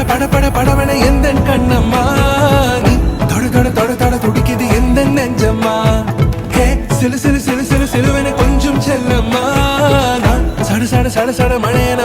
பட பட படவன எந்த கண்ணம்மா நீ தொட தொட தொட தொட துடிக்குது எந்த நெஞ்சம்மா ஹே சிலு சிலு சிலு சிலு சிலுவன கொஞ்சம் செல்லம்மா நான் சட சட சட சட மழையன